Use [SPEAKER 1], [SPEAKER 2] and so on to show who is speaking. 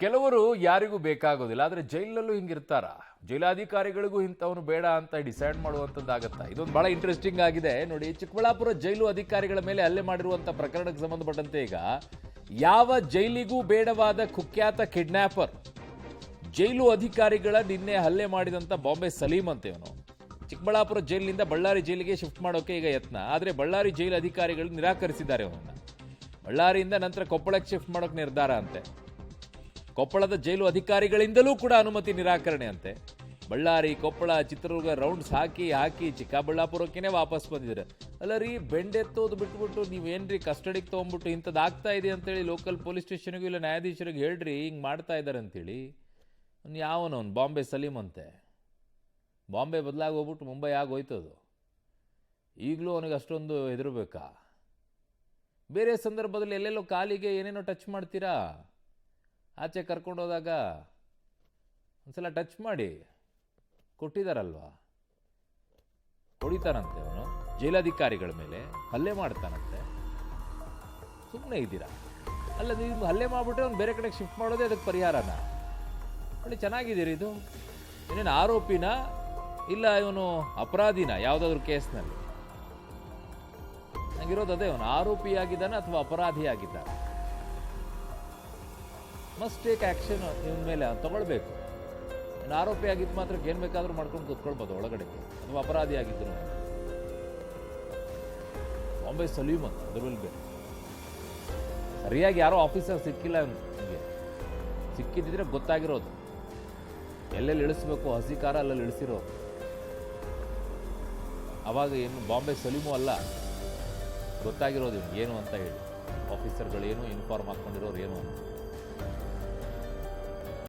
[SPEAKER 1] ಕೆಲವರು ಯಾರಿಗೂ ಬೇಕಾಗೋದಿಲ್ಲ, ಆದರೆ ಜೈಲಲ್ಲೂ ಹಿಂಗಿರ್ತಾರ. ಜೈಲಾಧಿಕಾರಿಗಳಿಗೂ ಇಂಥವನು ಬೇಡ ಅಂತ ಡಿಸೈಡ್ ಮಾಡುವಂಥದ್ದಾಗತ್ತಾ? ಇದೊಂದು ಬಹಳ ಇಂಟ್ರೆಸ್ಟಿಂಗ್ ಆಗಿದೆ ನೋಡಿ. ಚಿಕ್ಕಬಳ್ಳಾಪುರ ಜೈಲು ಅಧಿಕಾರಿಗಳ ಮೇಲೆ ಹಲ್ಲೆ ಮಾಡಿರುವಂಥ ಪ್ರಕರಣಕ್ಕೆ ಸಂಬಂಧಪಟ್ಟಂತೆ ಈಗ ಯಾವ ಜೈಲಿಗೂ ಬೇಡವಾದ ಕುಖ್ಯಾತ ಕಿಡ್ನ್ಯಾಪರ್ ಜೈಲು ಅಧಿಕಾರಿಗಳ ನಿನ್ನೆ ಹಲ್ಲೆ ಮಾಡಿದಂಥ ಬಾಂಬೆ ಸಲೀಂ ಅಂತ ಇವನು ಚಿಕ್ಕಬಳ್ಳಾಪುರ ಜೈಲಿನಿಂದ ಬಳ್ಳಾರಿ ಜೈಲಿಗೆ ಶಿಫ್ಟ್ ಮಾಡೋಕೆ ಈಗ ಯತ್ನ. ಆದರೆ ಬಳ್ಳಾರಿ ಜೈಲು ಅಧಿಕಾರಿಗಳು ನಿರಾಕರಿಸಿದ್ದಾರೆ ಅವನನ್ನು. ಬಳ್ಳಾರಿಯಿಂದ ನಂತರ ಕೊಪ್ಪಳಕ್ಕೆ ಶಿಫ್ಟ್ ಮಾಡೋಕೆ ನಿರ್ಧಾರ ಅಂತೆ. ಕೊಪ್ಪಳದ ಜೈಲು ಅಧಿಕಾರಿಗಳಿಂದಲೂ ಕೂಡ ಅನುಮತಿ ನಿರಾಕರಣೆ ಅಂತೆ. ಬಳ್ಳಾರಿ, ಕೊಪ್ಪಳ, ಚಿತ್ರದುರ್ಗ ರೌಂಡ್ಸ್ ಹಾಕಿ ಚಿಕ್ಕಬಳ್ಳಾಪುರಕ್ಕೇನೆ ವಾಪಸ್ ಬಂದಿದ್ದಾರೆ. ಅಲ್ಲ ರೀ, ಬೆಂಡೆತ್ತೋದು ಬಿಟ್ಬಿಟ್ಟು ನೀವೇನ್ರಿ ಕಸ್ಟಡಿಗೆ ತೊಗೊಂಡ್ಬಿಟ್ಟು ಇಂಥದ್ದು ಆಗ್ತಾ ಇದೆ ಅಂತೇಳಿ ಲೋಕಲ್ ಪೊಲೀಸ್ ಸ್ಟೇಷನ್ಗೂ ಇಲ್ಲ ನ್ಯಾಯಾಧೀಶರಿಗೆ ಹೇಳ್ರಿ ಹಿಂಗೆ ಮಾಡ್ತಾ ಇದ್ದಾರೆ ಅಂತೇಳಿ. ಯಾವನವನು ಬಾಂಬೆ ಸಲೀಂ ಅಂತೆ. ಬಾಂಬೆ ಬದಲಾಗಿ ಹೋಗ್ಬಿಟ್ಟು ಮುಂಬೈ ಆಗೋಯ್ತದು. ಈಗಲೂ ಅವನಿಗೆ ಅಷ್ಟೊಂದು ಹೆದರ್ಬೇಕಾ? ಬೇರೆ ಸಂದರ್ಭದಲ್ಲಿ ಎಲ್ಲೆಲ್ಲೋ ಕಾಲಿಗೆ ಏನೇನೋ ಟಚ್ ಮಾಡ್ತೀರಾ, ಆಚೆ ಕರ್ಕೊಂಡು ಹೋದಾಗ ಒಂದ್ಸಲ ಟಚ್ ಮಾಡಿ ಕೊಟ್ಟಿದ್ದಾರಲ್ವಾ, ಹೊಡಿತಾನಂತೆ ಅವನು. ಜೈಲಾಧಿಕಾರಿಗಳ ಮೇಲೆ ಹಲ್ಲೆ ಮಾಡ್ತಾನಂತೆ. ಸುಮ್ಮನೆ ಇದ್ದೀರಾ? ಅಲ್ಲ, ನೀವು ಹಲ್ಲೆ ಮಾಡಿಬಿಟ್ರೆ ಅವ್ನು ಬೇರೆ ಕಡೆಗೆ ಶಿಫ್ಟ್ ಮಾಡೋದೇ ಅದಕ್ಕೆ ಪರಿಹಾರನ? ನೋಡಿ, ಚೆನ್ನಾಗಿದ್ದೀರಿ. ಇದು ಏನೇನು ಆರೋಪಿನ ಇಲ್ಲ ಇವನು ಅಪರಾಧಿನ ಯಾವುದಾದ್ರೂ ಕೇಸ್ನಲ್ಲಿ? ನಂಗಿರೋದು ಅದೇ, ಅವನು ಆರೋಪಿಯಾಗಿದ್ದಾನೆ ಅಥವಾ ಅಪರಾಧಿಯಾಗಿದ್ದಾನೆ. ಮಸ್ಟ್ ಟೇಕ್ ಆ್ಯಕ್ಷನ್ ಇವನ ಮೇಲೆ ತಗೊಳ್ಬೇಕು. ಇನ್ನು ಆರೋಪಿ ಆಗಿದ್ದು ಮಾತ್ರ ಏನು ಬೇಕಾದ್ರೂ ಮಾಡ್ಕೊಂಡು ಕೂತ್ಕೊಳ್ಬೋದು ಒಳಗಡೆ, ಅಥವಾ ಅಪರಾಧಿ ಆಗಿದ್ರು. ಬಾಂಬೆ ಸಲೀಮ್ ಅಂತ ಅದ್ರಲ್ಲಿ ಬೇರೆ ಸರಿಯಾಗಿ ಯಾರೋ ಆಫೀಸರ್ ಸಿಕ್ಕಿಲ್ಲ ಅವನಿಗೆ. ಸಿಕ್ಕಿದ್ದಿದ್ರೆ ಗೊತ್ತಾಗಿರೋದು ಎಲ್ಲೆಲ್ಲಿ ಇಳಿಸ್ಬೇಕು, ಹಸಿ ಕಾರ ಅಲ್ಲಲ್ಲಿ ಇಳಿಸಿರೋದು. ಅವಾಗ ಏನು ಬಾಂಬೆ ಸಲೀಮು ಅಲ್ಲ, ಗೊತ್ತಾಗಿರೋದು ಏನು ಅಂತ ಹೇಳಿ. ಆಫೀಸರ್ಗಳೇನು ಇನ್ಫಾರ್ಮ್ ಹಾಕ್ಕೊಂಡಿರೋರು ಏನು ಅಂತ.